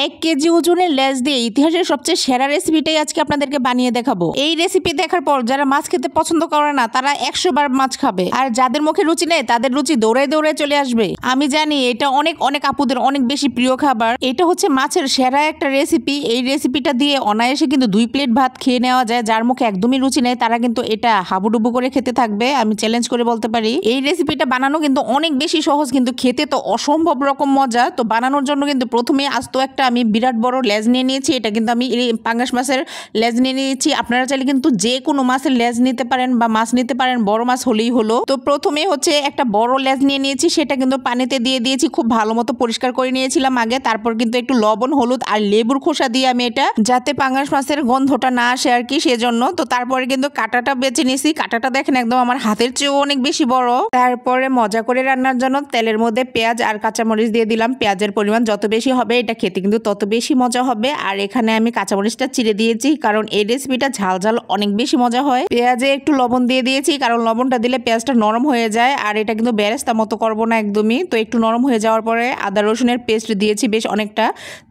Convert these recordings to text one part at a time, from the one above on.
1 KG ওজনের লেজ দিয়ে ইতিহাসের সবচেয়ে সেরা রেসিপিটাই আজকে আপনাদেরকে বানিয়ে দেখাবো। এই রেসিপি দেখার পর যারা মাছ খেতে পছন্দ করে না তারা 100 বার মাছ খাবে, আর যাদের মুখে রুচি নেই তাদের রুচি দৌড়ায় দৌড়ায় চলে আসবে। আমি জানি এটা অনেক অনেক আপুদের অনেক বেশি প্রিয় খাবার। এটা হচ্ছে মাছের সেরা একটা রেসিপি। এই রেসিপিটা দিয়ে অনায়াসে কিন্তু 2 প্লেট ভাত খেয়ে নেওয়া যায়। যার মুখে একদমই রুচি নেই তারা কিন্তু এটা হাবুডুবু করে খেতে থাকবে। আমি চ্যালেঞ্জ করে বলতে পারি এই রেসিপিটা বানানো কিন্তু অনেক বেশি সহজ, কিন্তু খেতে তো অসম্ভব রকম মজা। তো বানানোর জন্য কিন্তু প্রথমে আস্ত একটা আমি বিরাট বড় লেজ নিয়ে নিয়েছি। এটা কিন্তু আমি পাঙ্গাস মাছের লেজ নিয়ে নিয়েছি। আপনারা চাইলে কিন্তু যে কোনো মাছের লেজ নিতে পারেন বা মাছ নিতে পারেন, বড় মাছ হলেই হলো। তো প্রথমে হচ্ছে একটা বড় লেজ নিয়ে নিয়েছি, সেটা কিন্তু পানিতে দিয়ে দিয়েছি, খুব ভালো মতো পরিষ্কার করে নিয়েছিলাম আগে। তারপর কিন্তু একটু লবণ, হলুদ আর লেবুর খোসা দিয়ে আমি এটা যাতে পাঙ্গাস মাছের গন্ধটা না আসে আর কি, সেজন্য। তো তারপরে কিন্তু কাঁটাটা বেছে নিয়েছি। কাঁটাটা দেখেন একদম আমার হাতের চেয়েও অনেক বেশি বড়। তারপরে মজা করে রান্নার জন্য তেলের মধ্যে পেঁয়াজ আর কাঁচামরিচ দিয়ে দিলাম। পেঁয়াজের পরিমাণ যত বেশি হবে এটা খেতে কিন্তু তত বেশি মজা হবে। আর এখানে আমি কাঁচামরিচটা চিড়ে দিয়েছি, কারণ এই রেসিপিটা ঝাল ঝাল অনেক বেশি মজা হয়। পেঁয়াজে একটু লবণ দিয়ে দিয়েছি, কারণ লবণটা দিলে পেঁয়াজটা নরম হয়ে যায়। আর এটা কিন্তু বেরেস্তা মতো করবো না একদমই। তো একটু নরম হয়ে যাওয়ার পরে আদা রসুনের পেস্ট দিয়েছি বেশ অনেকটা।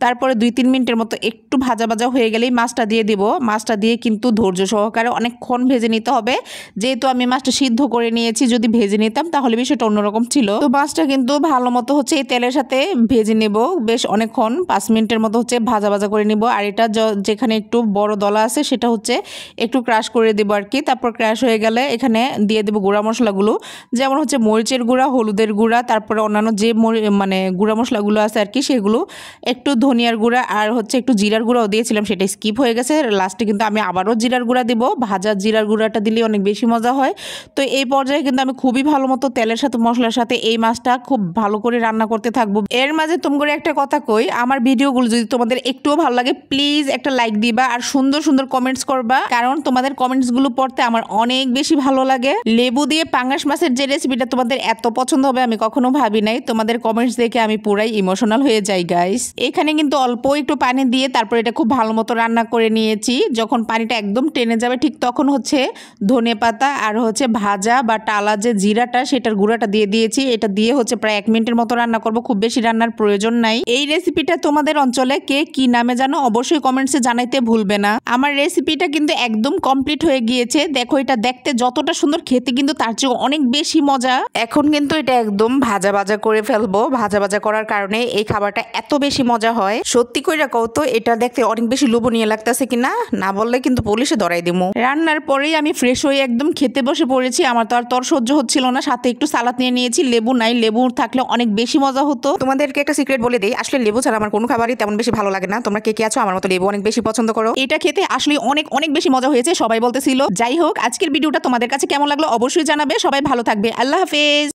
তারপরে 2-3 মিনিটের মতো একটু ভাজা ভাজা হয়ে গেলেই মাছটা দিয়ে দিব। মাছটা দিয়ে কিন্তু ধৈর্য সহকারে অনেকক্ষণ ভেজে নিতে হবে, যেহেতু আমি মাছটা সিদ্ধ করে নিয়েছি। যদি ভেজে নিতাম তাহলে বিষয়টা অন্যরকম ছিল। তো মাছটা কিন্তু ভালো মতো হচ্ছে এই তেলের সাথে ভেজে নেব বেশ অনেকক্ষণ, 5 মিনিটের মতো হচ্ছে ভাজা ভাজা করে নিব। আর এটা যেখানে একটু বড় দলা আছে সেটা হচ্ছে একটু ক্রাশ করে দেবো আর কি। তারপর ক্রাশ হয়ে গেলে এখানে দিয়ে দেবো গুঁড়া মশলাগুলো, যেমন হচ্ছে মরিচের গুঁড়া, হলুদের গুঁড়া, তারপরে অন্যান্য যে গুঁড়া মশলাগুলো আছে আর কি সেগুলো, একটু ধনিয়ার গুঁড়া আর হচ্ছে একটু জিরার গুঁড়াও দিয়েছিলাম, সেটা স্কিপ হয়ে গেছে। লাস্টে কিন্তু আমি আবারও জিরার গুঁড়া দিব। ভাজা জিরার গুঁড়াটা দিলে অনেক বেশি মজা হয়। তো এই পর্যায়ে কিন্তু আমি খুবই ভালো মতো তেলের সাথে মশলার সাথে এই মাছটা খুব ভালো করে রান্না করতে থাকবো। এর মাঝে তোমরা একটা কথা কই, আমার ভিডিওগুলো যদি তোমাদের একটুও ভালো লাগে প্লিজ একটা লাইক দিবা আর সুন্দর সুন্দর কমেন্টস করবা, কারণ তোমাদের কমেন্টসগুলো পড়তে আমার অনেক বেশি ভালো লাগে। লেবু দিয়ে পাঙ্গাস মাছের যে রেসিপিটা তোমাদের এত পছন্দ হবে আমি কখনো ভাবি নাই। তোমাদের কমেন্টস দেখে আমি পুরাই ইমোশনাল হয়ে যাই গাইস। এখানে কিন্তু অল্প একটু পানি দিয়ে তারপর এটা খুব ভালো মতো রান্না করে নিয়েছি। যখন পানিটা একদম টেনে যাবে ঠিক তখন হচ্ছে ধনেপাতা আর হচ্ছে ভাজা বা টালা যে জিরাটা সেটার গুঁড়াটা দিয়ে দিয়েছি। এটা দিয়ে হচ্ছে প্রায় 1 মিনিটের মতো রান্না করব, খুব বেশি রান্নার প্রয়োজন নাই। এই রেসিপিটা তোমাদের অঞ্চলে কে কি নামে জানো অবশ্যই কমেন্টসে জানাইতে ভুলবে না। আমার রেসিপিটা কিন্তু একদম কমপ্লিট হয়ে গিয়েছে। দেখো এটা দেখতে যতটা সুন্দর, খেতে কিন্তু তার চেয়ে অনেক বেশি মজা। এখন কিন্তু এটা একদম ভাজা ভাজা করে ফেলবো। ভাজা ভাজা করার কারণে এই খাবারটা এত বেশি মজা হয়। সত্যি কইরা কও তো এটা দেখতে অনেক বেশি লোভনীয় লাগতেছে কিনা, না বললে কিন্তু পুলিশে ধরাই দিমু। রান্নার পরেই আমি ফ্রেশ হয়ে একদম খেতে বসে পড়েছি। আমার তো আর তর সহ্য হচ্ছিল না, সাথে একটু সালাদ নিয়ে নিয়েছি। লেবু নাই, লেবু থাকলে অনেক বেশি মজা হতো। তোমাদেরকে একটা সিক্রেট বলে দেই, আসলে লেবু ছাড়া আমার কোনো খাবারই তেমন বেশি ভালো লাগে না। তোমরা কে কে আছো আমার মতো লেবু অনেক বেশি পছন্দ করো। এটা খেতে আসলে অনেক অনেক বেশি মজা হয়েছে, সবাই বলতেছিল। যাই হোক, আজকের ভিডিওটা তোমাদের কাছে কেমন লাগলো অবশ্যই জানাবে। সবাই ভালো থাকবে, আল্লাহ হাফেজ।